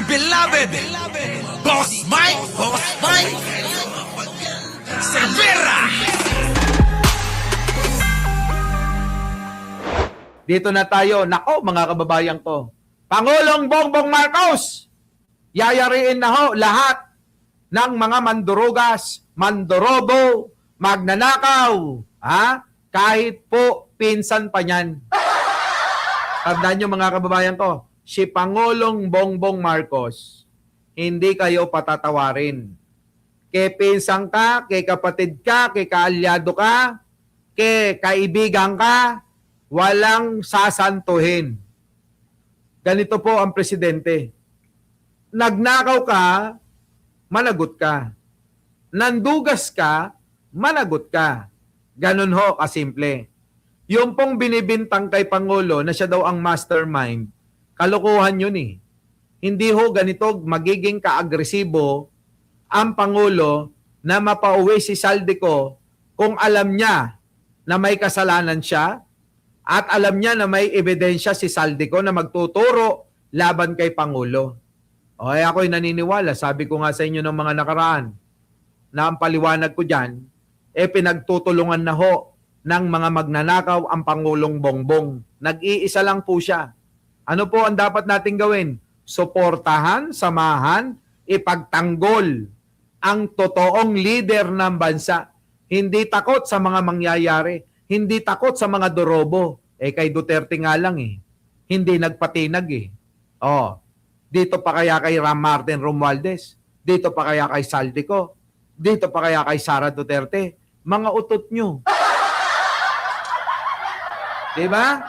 dear beloved, Boss Mike, Cervera. Dito na tayo. Nako, mga kababayan ko. Pangulong Bongbong Marcos, yayariin na ho lahat ng mga mandurugas, mandorobo, magnanakaw. Ha? Kahit po pinsan pa niyan. Tandaan nyo mga kababayan ko, si Pangulong Bongbong Marcos, hindi kayo patatawarin. Kay pinsan ka, kay kapatid ka, kay kaalyado ka, kay kaibigan ka, walang sasantuhin. Ganito po ang presidente. Nagnakaw ka, managot ka. Nandugas ka, managot ka. Ganun ho kasimple. Yung pong binibintang kay Pangulo na siya daw ang mastermind, kalokohan yun eh. Hindi ho ganito magiging kaagresibo ang Pangulo na mapauwi si Saldico kung alam niya na may kasalanan siya at alam niya na may ebidensya si Saldico na magtuturo laban kay Pangulo. O ay ako'y naniniwala, sabi ko nga sa inyo ng mga nakaraan, na ang paliwanag ko dyan, pinagtutulungan na ho ng mga magnanakaw ang Pangulong Bongbong. Nag-iisa lang po siya. Ano po ang dapat nating gawin? Suportahan, samahan, ipagtanggol ang totoong leader ng bansa. Hindi takot sa mga mangyayari. Hindi takot sa mga dorobo. Kay Duterte nga lang hindi nagpatinag dito pa kaya kay Martin Romualdez? Dito pa kaya kay Saldico? Dito pa kaya kay Sara Duterte? Mga utot nyo. Diba?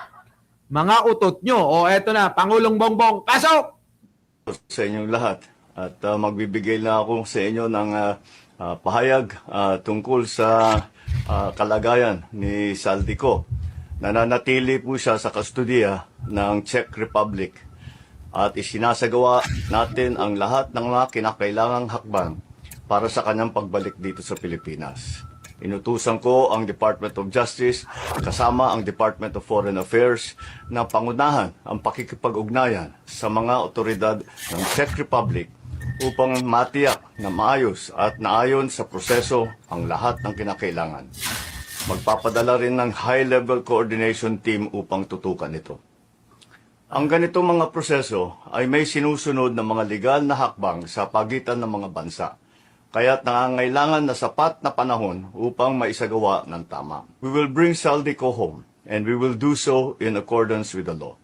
Mga utot nyo. Eto na, Pangulong Bongbong, pasok! Sa inyong lahat. At magbibigay na ako sa inyo ng pahayag tungkol sa kalagayan ni Saldico. Nananatili po siya sa kustodiya ng Czech Republic at isinasagawa natin ang lahat ng mga kinakailangang hakbang para sa kanyang pagbalik dito sa Pilipinas. Inutusan ko ang Department of Justice kasama ang Department of Foreign Affairs na pangunahan ang pakikipag-ugnayan sa mga otoridad ng Czech Republic upang matiyak na maayos at naayon sa proseso ang lahat ng kinakailangan. Magpapadala rin ng high-level coordination team upang tutukan ito. Ang ganitong mga proseso ay may sinusunod na mga legal na hakbang sa pagitan ng mga bansa, kaya't nangangailangan na sapat na panahon upang maisagawa ng tama. We will bring Saldico home, and we will do so in accordance with the law.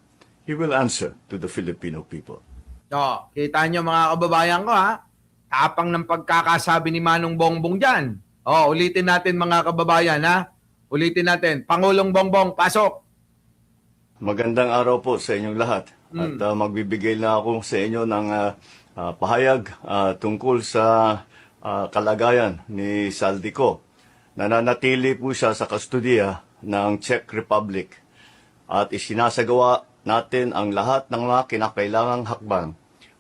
He will answer to the Filipino people. Kita nyo mga kababayan ko tapang ng pagkakasabi ni Manong Bongbong dyan. Ulitin natin mga kababayan Ulitin natin. Pangulong Bongbong, pasok! Magandang araw po sa inyong lahat. At magbibigay na ako sa inyo ng pahayag tungkol sa kalagayan ni Saldico. Nananatili po siya sa kustodiya ng Czech Republic at isinasagawa natin ang lahat ng mga kinakailangang hakbang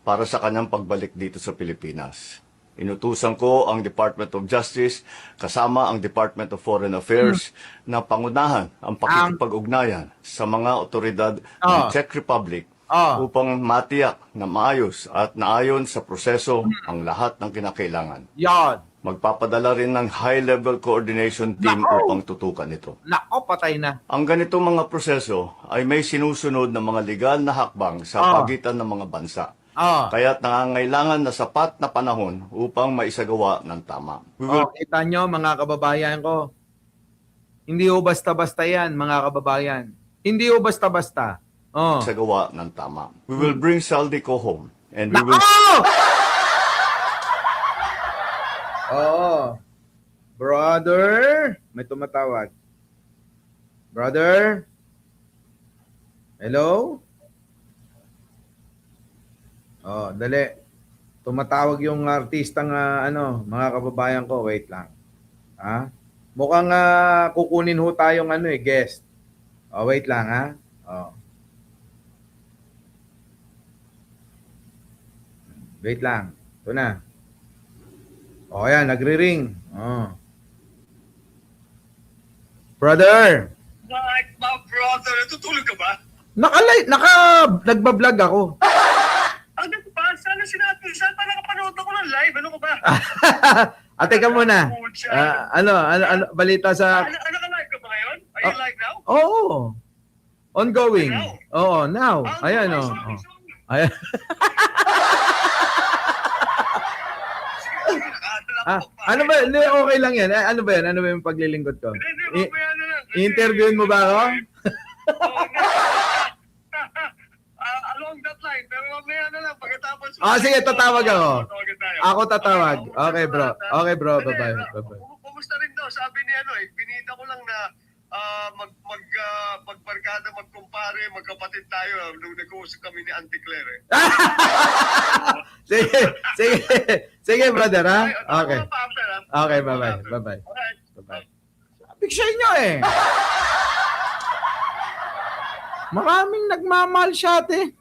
para sa kanyang pagbalik dito sa Pilipinas. Inutusan ko ang Department of Justice kasama ang Department of Foreign Affairs na pangunahan ang pakikipag-ugnayan sa mga otoridad ng Czech Republic upang matiyak na maayos at naayon sa proseso ang lahat ng kinakailangan. Yan. Magpapadala rin ng high-level coordination team upang tutukan ito. Nako, patay na. Ang ganitong mga proseso ay may sinusunod na mga legal na hakbang sa pagitan ng mga bansa. Kaya't nangangailangan na sapat na panahon upang maisagawa ng tama. Kita nyo mga kababayan ko. Hindi ho basta-basta yan mga kababayan. Hindi ho basta-basta. Isagawa ng tama. We will bring Saldico home, and we will... Brother, may tumatawag. Brother? Hello? Dali. Tumatawag yung artistang mga kababayan ko. Wait lang. Mukhang kukunin ho tayong guest. Wait lang Wait lang. Ito na. Ayan, nagri-ring. Brother! Mike, my brother, natutulog ka ba? Nagbablog ako. Ano ba? Saan na sinabi? Saan pa nakapanood ako ng live? Ano ko ba? Teka muna. Ano, balita sa... Ano ka live ka ba ngayon? Are you live now? Oo. Ongoing. Now? Oo, now. Ayan, oh. oh. Sorry. Ayan. Ano ba? Hindi, okay lang yan. Ano ba yan? Ano ba yung paglilingkod ko? Hindi, mamaya na lang. I-interviewin mo ba ako? Along that line, pero mamaya na lang. Pagkatapos... Sige, tatawag ako. tayo. Ako tatawag. Okay, bro. Okay, bro. Bye-bye. Bye-bye. Kumusta rin daw? Sabi ni binita ko lang na magbarkada, magkumpare, magkapatid tayo nung nag-uusap kami ni Auntie Claire. Sige, sige. Sige, brother, ha? Okay. Okay, Okay, bye-bye. Bye-bye. Alright. Bye-bye. Sabi ko sa inyo eh. Maraming nagmamahal siya, ate.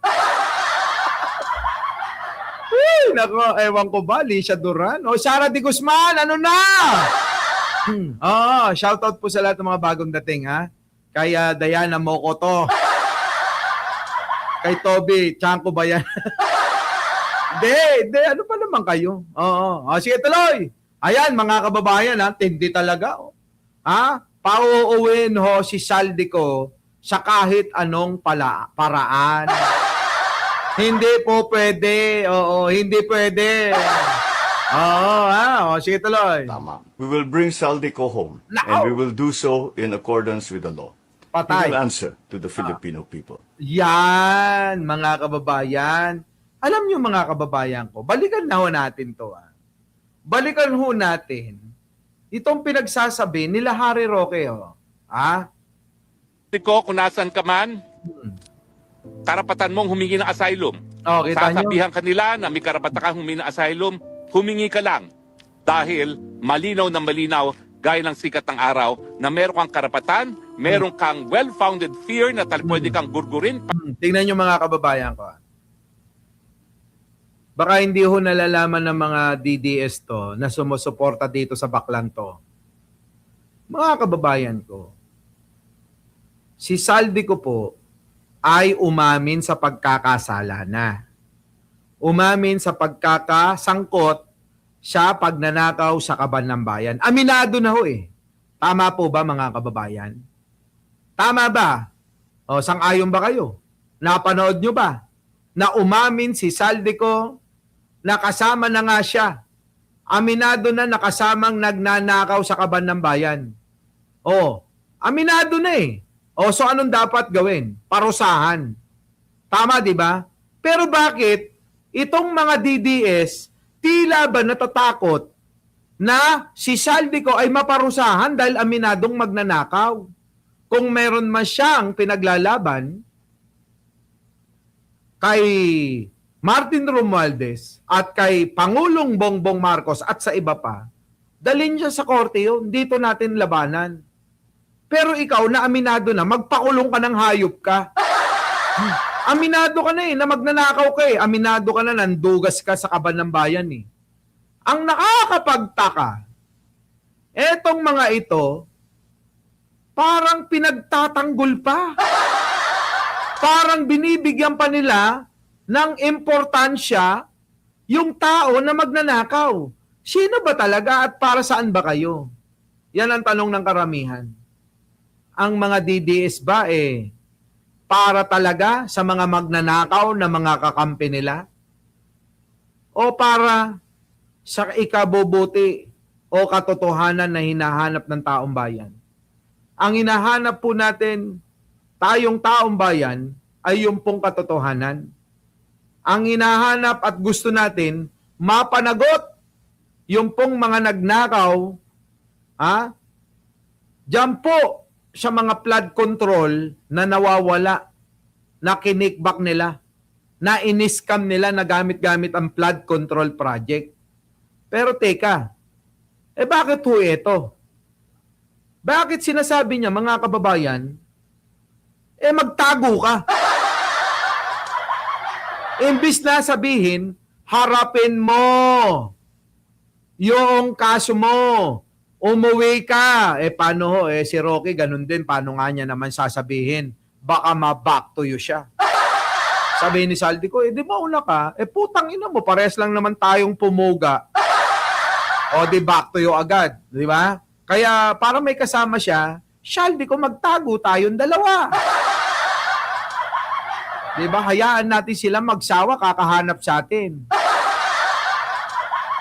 Uy, nako, ewan ko ba, Alicia Duran. O, Sara Di Guzman, ano na? Shoutout po sa lahat ng mga bagong dating, ha? Kay Diana Mokoto. Kay Toby, Chanko ba yan? Hindi, ano pa naman kayo? Oo. Sige, tuloy. Ayan, mga kababayan, ha? Tindi talaga, oh. Ha? Pauuwin ho si Saldi ko sa kahit anong paraan. Hindi po pwede. Oo, hindi pwede. Sige, tuloy. Tama. We will bring Saldico home. Nako! And we will do so in accordance with the law. Patay. We will answer to the Filipino people. Yan, mga kababayan. Alam niyo mga kababayan ko, balikan na ho natin to. Balikan ho natin itong pinagsasabi nila Harry Roque. Ko, kung nasan ka man, karapatan mong humingi ng asylum. Kita nyo? Sasabihan kanila na may karapatan kang humingi ng asylum, humingi ka lang. Dahil malinaw na malinaw, gaya ng sikat ng araw, na meron kang karapatan, meron kang well-founded fear na pwede kang gurgurin. Tingnan nyo mga kababayan ko. Baka hindi ho nalalaman ng mga DDS to na sumusuporta dito sa baklan to. Mga kababayan ko, si Saldi ko po ay umamin sa pagkakasala na. Umamin sa pagkakasangkot siya pagnanakaw sa kaban ng bayan. Aminado na ho eh. Tama po ba mga kababayan? Tama ba? Sang-ayon ba kayo? Napanood nyo ba? Na umamin si Saldi ko, nakasama na nga siya. Aminado na nakasamang nagnanakaw sa kaban ng bayan. Aminado na eh. So anong dapat gawin? Parusahan. Tama, di ba? Pero bakit itong mga DDS tila ba natatakot na si Saldi ko ay maparusahan dahil aminadong magnanakaw? Kung meron man siyang pinaglalaban kay Martin Romualdez at kay Pangulong Bongbong Marcos at sa iba pa, dalhin siya sa korte yun. Dito natin labanan. Pero ikaw na aminado na, magpakulong ka ng hayop ka. Aminado ka na na magnanakaw ka Aminado ka na, nandugas ka sa kaban ng bayan Ang nakakapagtaka, etong mga ito, parang pinagtatanggol pa. Parang binibigyan pa nila ng importansya yung tao na magnanakaw. Sino ba talaga at para saan ba kayo? Yan ang tanong ng karamihan. Ang mga DDS ba para talaga sa mga magnanakaw na mga kakampi nila? O para sa ikabubuti o katotohanan na hinahanap ng taong bayan? Ang hinahanap po natin, tayong taong bayan, ay yung pong katotohanan. Ang hinahanap at gusto natin, mapanagot yung pong mga nagnakaw, diyan po sa mga flood control na nawawala, na kinikback nila, na iniskam nila na gamit-gamit ang flood control project. Pero teka, bakit ho ito? Bakit sinasabi niya, mga kababayan, magtago ka? Imbis na sabihin, harapin mo yung kaso mo. Umuwi ka. Paano ho? Si Rocky, ganun din. Paano nga niya naman sasabihin? Baka ma-back to you siya. Sabi ni Saldico, di mauna ka? Putang ina mo, pares lang naman tayong pumuga. O di back to you agad, di ba? Kaya para may kasama siya, Saldico, magtago tayong dalawa. Di ba? Hayaan natin sila magsawa, kakahanap sa atin.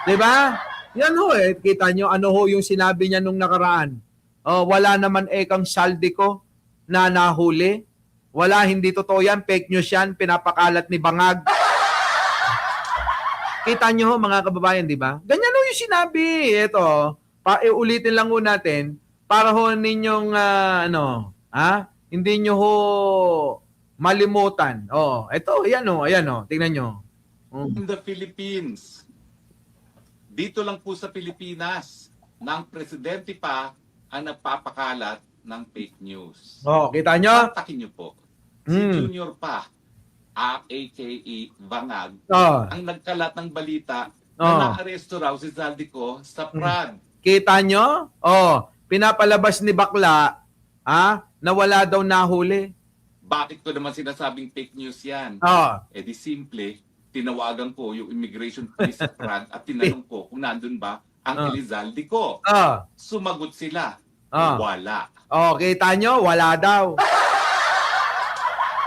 Di ba? Yan ho kita nyo ano ho yung sinabi niya nung nakaraan. Wala naman kang Saldico na nahuli. Wala, hindi totoo yan. Fake news yan. Pinapakalat ni Bangag. Kita nyo ho, mga kababayan, di ba? Ganyan ho yung sinabi. Ito, ulitin lang ho natin para ho ninyong, hindi nyo ho malimutan. Ito, ayan ho. Tingnan nyo. In the Philippines, dito lang po sa Pilipinas, ng presidente pa ang nagpapakalat ng fake news. Kita nyo? Kontakin nyo po. Si Junior pa, aka Bangag, ang nagkalat ng balita na naaresto raw si Saldico sa Prague. Kita nyo? Pinapalabas ni Bakla, na wala daw nahuli. Bakit ko naman sinasabing fake news yan? Di simple, tinawagan ko yung immigration police sa Prague at tinanong ko kung nandun ba ang Elizalde ko. Sumagot sila, wala. Kita nyo? Wala daw.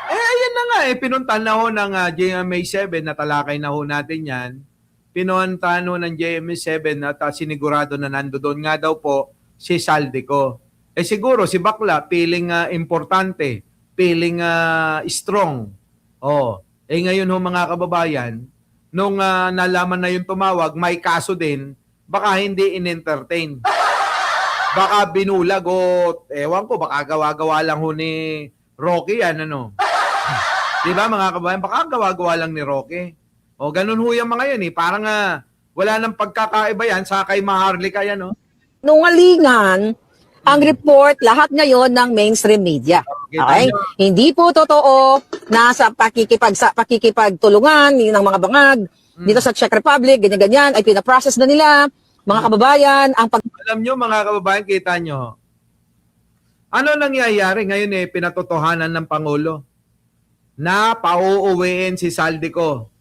Ayan na nga pinuntahan na ho ng GMA7 na talakay na ho natin yan. Pinuntahan ho ng GMA7 at sinigurado na nando doon nga daw po si Saldico. Siguro si Bakla feeling importante, feeling strong. Ngayon ho mga kababayan, nung nalaman na yung tumawag, may kaso din, baka hindi in-entertain. Baka binulag o ewan ko, baka gawa-gawa lang ho ni Rocky yan, ano. Di ba mga kababayan, baka gawa-gawa lang ni Rocky. Ganun ho yung mga yun Parang wala nang pagkakaiba yan sa kay Maharlika yan, Nungalingan ang report lahat ngayon ng mainstream media. Okay? Hindi po totoo na sa pakikipagtulungan ng mga bangag dito sa Czech Republic, ganyan-ganyan, ay pinaprocess na nila. Mga kababayan, Alam nyo mga kababayan, kita nyo, ano nangyayari ngayon pinatotohanan ng Pangulo na pauuwiin si Saldico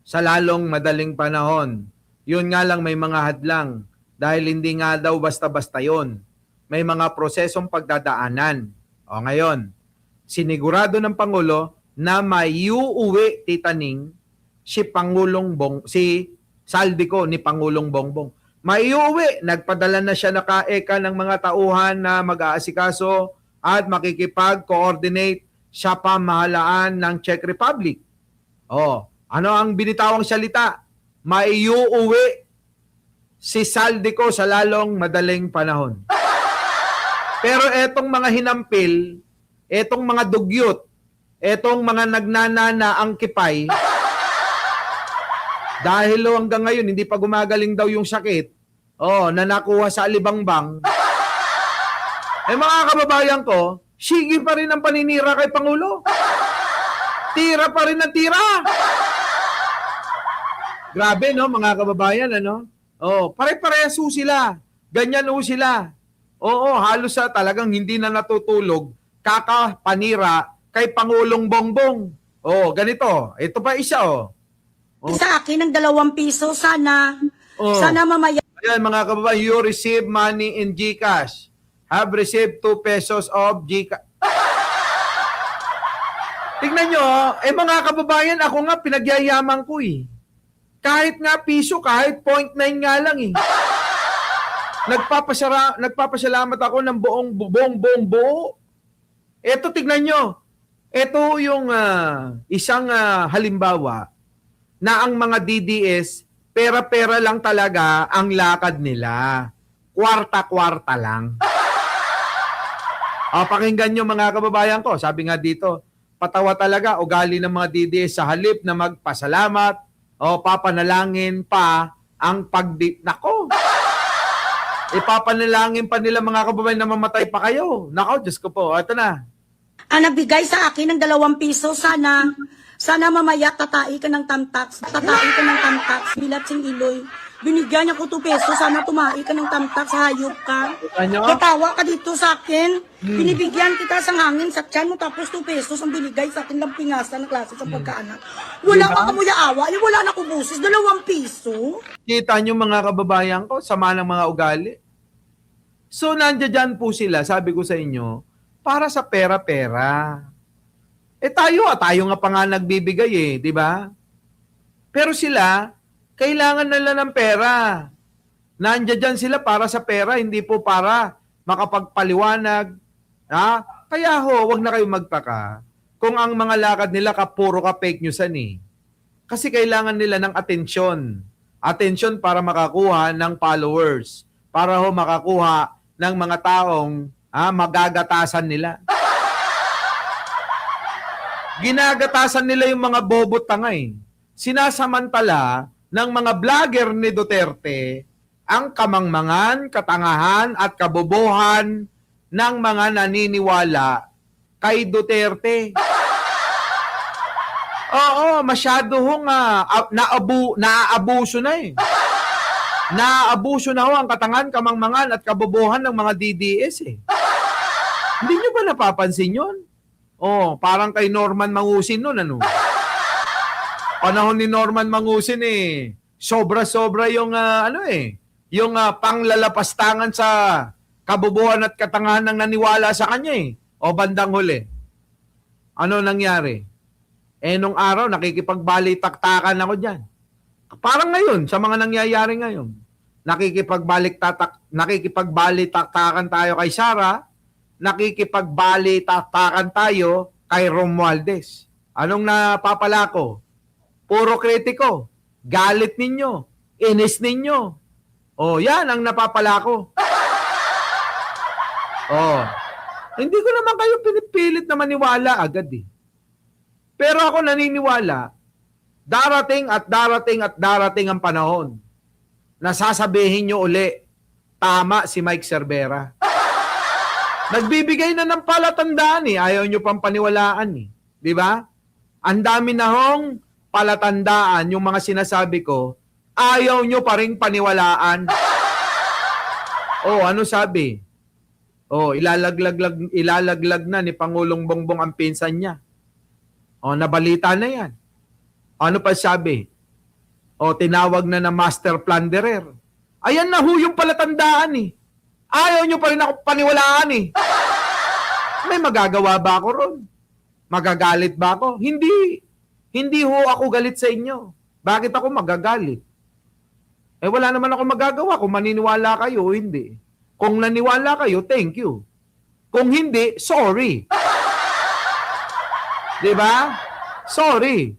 sa lalong madaling panahon. Yun nga lang may mga hadlang dahil hindi nga daw basta-basta yun. May mga prosesong pagdadaanan. Ngayon, sinigurado ng Pangulo na may uuwi, Tita Ning, si Saldico ni Pangulong Bongbong. May uuwi, nagpadala na siya nakaeka ng mga tauhan na mag-aasikaso at makikipag-coordinate sa pamahalaan ng Czech Republic. Ano ang binitawang salita? May uuwi si Saldico sa lalong madaling panahon. Pero etong mga hinampil, etong mga dugyot, etong mga nagnanana ang kipay, dahil hanggang ngayon hindi pa gumagaling daw yung sakit, na nakuha sa Alibangbang, mga kababayan ko, sige pa rin ang paninira kay Pangulo. Tira pa rin ang tira. Grabe, mga kababayan, pare-parehas sila. Ganyan sila. Halos talagang hindi na natutulog, kakapanira kay Pangulong Bongbong. Ganito. Ito pa isa, Sa akin ng 2 piso, sana mamaya. Ayan mga kababayan, you receive money in GCash. Have received 2 pesos of GCash. Tignan nyo, mga kababayan, ako nga pinagyayaman ko Kahit nga piso, kahit 0.9 nga lang Nagpapasalamat ako ng buong buo. Ito, tignan nyo. Ito yung isang halimbawa na ang mga DDS, pera-pera lang talaga ang lakad nila. Kwarta-kwarta lang. Pakinggan nyo mga kababayan ko. Sabi nga dito, patawa talaga ugali ng mga DDS sa halip na magpasalamat papanalangin pa ang Nako! Ipapanalangin pa nila mga kababayan na mamatay pa kayo. Nako, Diyos ko po. Ito na. Ang nagbigay sa akin ng 2 piso, sana mamaya tatai ka ng tamtax. Bilat sing iloy. Binigyan niya ko 2 pesos. Sana tumahi ka ng tamtak sa hayop ka. Ano? Katawa ka dito sa akin. Binibigyan kita sa hangin sa tiyan mo tapos 2 pesos ang binigay sa akin lang pingasan ng klase sa pagkaanak. Wala ka kamuya awa. Yung wala na ko busis. 2 piso. Kita nyo mga kababayan ko, sama ng mga ugali. So, nandiyan po sila, sabi ko sa inyo, para sa pera-pera. Tayo nga pa nga nagbibigay di ba? Pero sila, kailangan nila ng pera. Nandiyan sila para sa pera, hindi po para makapagpaliwanag. Kaya wag na kayo magtaka kung ang mga lakad nila puro fake newsan Kasi kailangan nila ng atensyon. Atensyon para makakuha ng followers. Para makakuha ng mga taong magagatasan nila. Ginagatasan nila yung mga bobo tanga Sinasamantala ng mga vlogger ni Duterte ang kamangmangan, katangahan at kabobohan ng mga naniniwala kay Duterte. Oo, masyado naaabuso na Naaabuso na ang katangahan, kamangmangan at kabobohan ng mga DDS Hindi nyo ba napapansin yun? Parang kay Norman Mangusin nun, Panahon ni Norman Mangusin sobra-sobra yung yung panglalapastangan sa kabobohan at katangahan ng naniwala sa kanya bandang huli. Ano nangyari? Nung araw nakikipagbalitaktakan ako diyan. Parang ngayon sa mga nangyayari ngayon. Nakikipagbalitaktakan tayo kay Sara, nakikipagbalitaktakan tayo kay Romualdez. Anong napapala ko? Puro kritiko. Galit ninyo. Inis ninyo. Yan ang napapala ko. Hindi ko naman kayo pinipilit na maniwala agad Pero ako naniniwala, darating at darating at darating ang panahon na sasabihin nyo uli, tama si Mike Cervera. Nagbibigay na ng palatandaan Ayaw nyo pang paniwalaan Di ba? Ang dami na hong palatandaan yung mga sinasabi ko, ayaw nyo pa rin paniwalaan. Ano sabi? Ilalaglag na ni Pangulong Bongbong ang pinsan niya. Nabalita na yan. Ano pa sabi? Tinawag na master plunderer. Ayan na yung palatandaan Ayaw nyo pa rin ako paniwalaan May magagawa ba ako ron? Magagalit ba ako? Hindi. Hindi ako galit sa inyo. Bakit ako magagalit? Wala naman ako magagawa kung maniniwala kayo o hindi. Kung naniwala kayo, thank you. Kung hindi, sorry. Di ba? Sorry.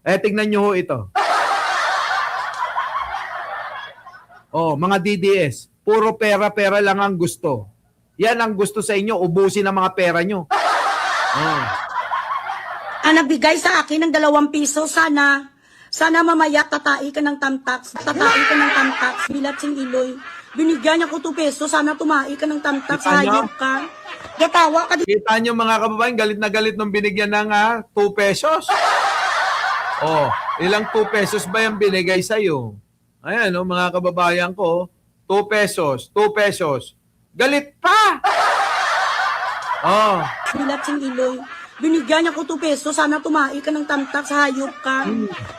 Tingnan nyo ito. Mga DDS, puro pera-pera lang ang gusto. Yan ang gusto sa inyo, ubusin ang mga pera nyo. Nagbigay sa akin ng 2 piso, sana mamaya tatai ka ng tamtax. Tatai ka ng tamtax, bilat sing iloy. Binigyan niya ko 2 pesos, sana tumahi ka ng tamtax sa hayop ka. Gatawa ka dito. Kita nyo mga kababayan, galit na galit nung binigyan ng 2 pesos. Ilang 2 pesos ba yung binigay sa'yo? Ayan, mga kababayan ko, 2 pesos, 2 pesos. Galit pa! Bilat sing iloy. Binigyan niya ko 2 pesos, sana tumahi ka ng tamtak sa hayop ka.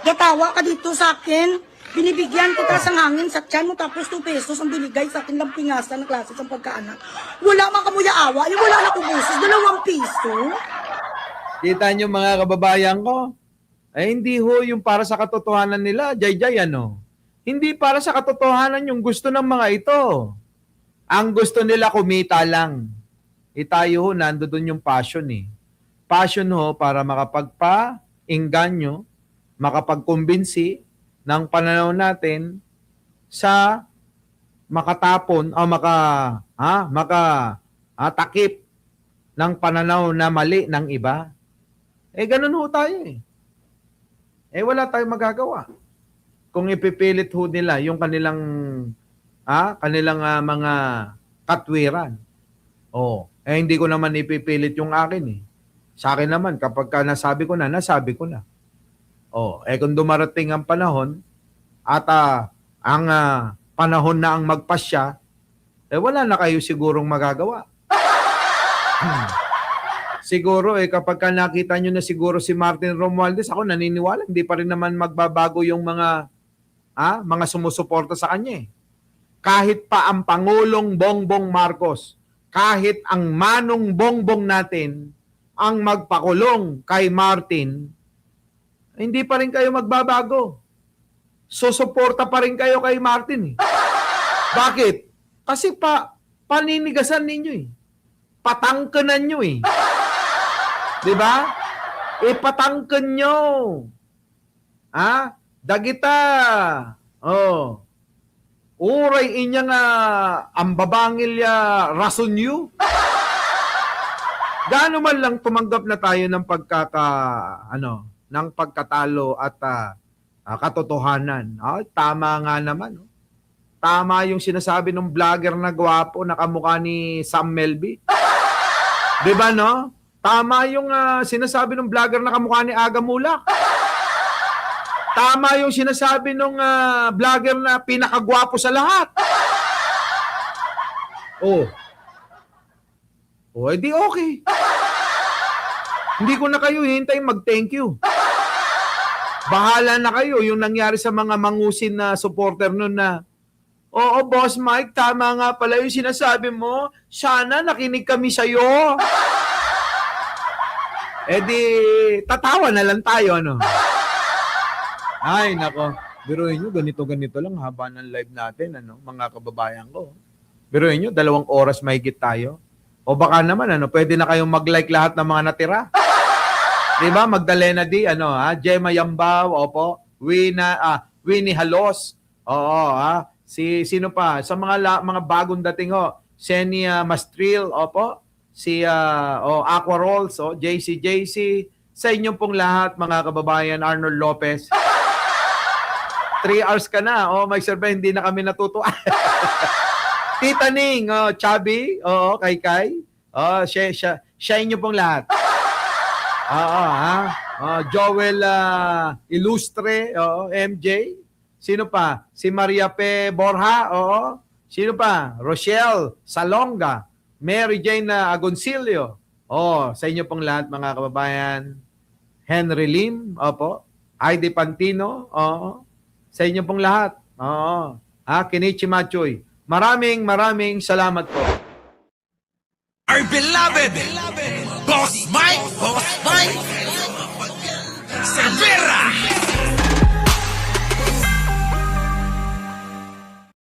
Gatawa ka dito sa akin. Binibigyan kita sa hangin sa tiyan mo tapos 2 pesos ang binigay sa akin lang pingasan ng klase sa pagkaanak. Wala man kamuya awa, yung wala na ko busis, 2 piso. Kita nyo mga kababayan ko? Hindi yung para sa katotohanan nila, jay-jay Hindi para sa katotohanan yung gusto ng mga ito. Ang gusto nila kumita lang. Tayo nandoon yung passion Passion para makapagpa-engganyo, makapagkumbinsi ng pananaw natin sa makatapon o takip ng pananaw na mali ng iba. Ganun tayo wala tayong magagawa. Kung ipipilit nila yung kanilang mga katwiran. Hindi ko naman ipipilit yung akin Sa akin naman, kapag nasabi ko na. Kung dumarating ang panahon at ang panahon na ang magpasya, wala na kayo sigurong magagawa. Siguro kapag ka nakita nyo na siguro si Martin Romualdez, ako naniniwala, hindi pa rin naman magbabago yung mga sumusuporta sa kanya. Kahit pa ang Pangulong Bongbong Marcos, kahit ang Manong Bongbong natin, ang magpakulong kay Martin, hindi pa rin kayo magbabago. Susuporta pa rin kayo kay Martin. Bakit? Kasi paninigasan ninyo patangkanan nyo Diba? Patangkan nyo. Dagita. Uray inya nga ang babangil rason nyo. Gaano man lang tumanggap na tayo ng ng pagkatalo at katotohanan. Tama nga naman. Tama yung sinasabi ng vlogger na gwapo na kamukha ni Sam Melby. 'Di ba no? Tama yung sinasabi ng vlogger na kamukha ni Aga Mulak. Tama yung sinasabi ng vlogger na pinakagwapo sa lahat. Edi okay. Hindi ko na kayo hintay mag-thank you. Bahala na kayo yung nangyari sa mga mangusin na supporter nun na, oo, Boss Mike, tama nga pala yung sinasabi mo. Sana nakinig kami sa'yo. Di, tatawa na lang tayo, ano? Ay, nako. Biruin nyo, ganito-ganito lang haba ng live natin, mga kababayan ko. Biruin nyo, 2 oras mahigit tayo. O baka naman, pwede na kayong mag-like lahat ng mga natira. Diba? Magdalena D, Gemma Yambaw, opo. Winnie Halos. Oo, sino pa? Sa mga bagong dating, Senia Mastril, opo. Si Aqua Rolls, JC. Sa inyo pong lahat, mga kababayan, Arnold Lopez. 3 hours ka na. May survey, hindi na kami natutuwa. Tita Ning, Chubby, Kay. Siya inyo pong lahat. Joel Ilustre, MJ. Sino pa? Si Maria P. Borja, Sino pa? Rochelle Salonga, Mary Jane Agoncillo. Sa inyo pong lahat, mga kababayan. Henry Lim, Heidi Pantino, sa inyo pong lahat. Kinichi Machoy. Maraming salamat po. Our beloved Boss Mike Cervera.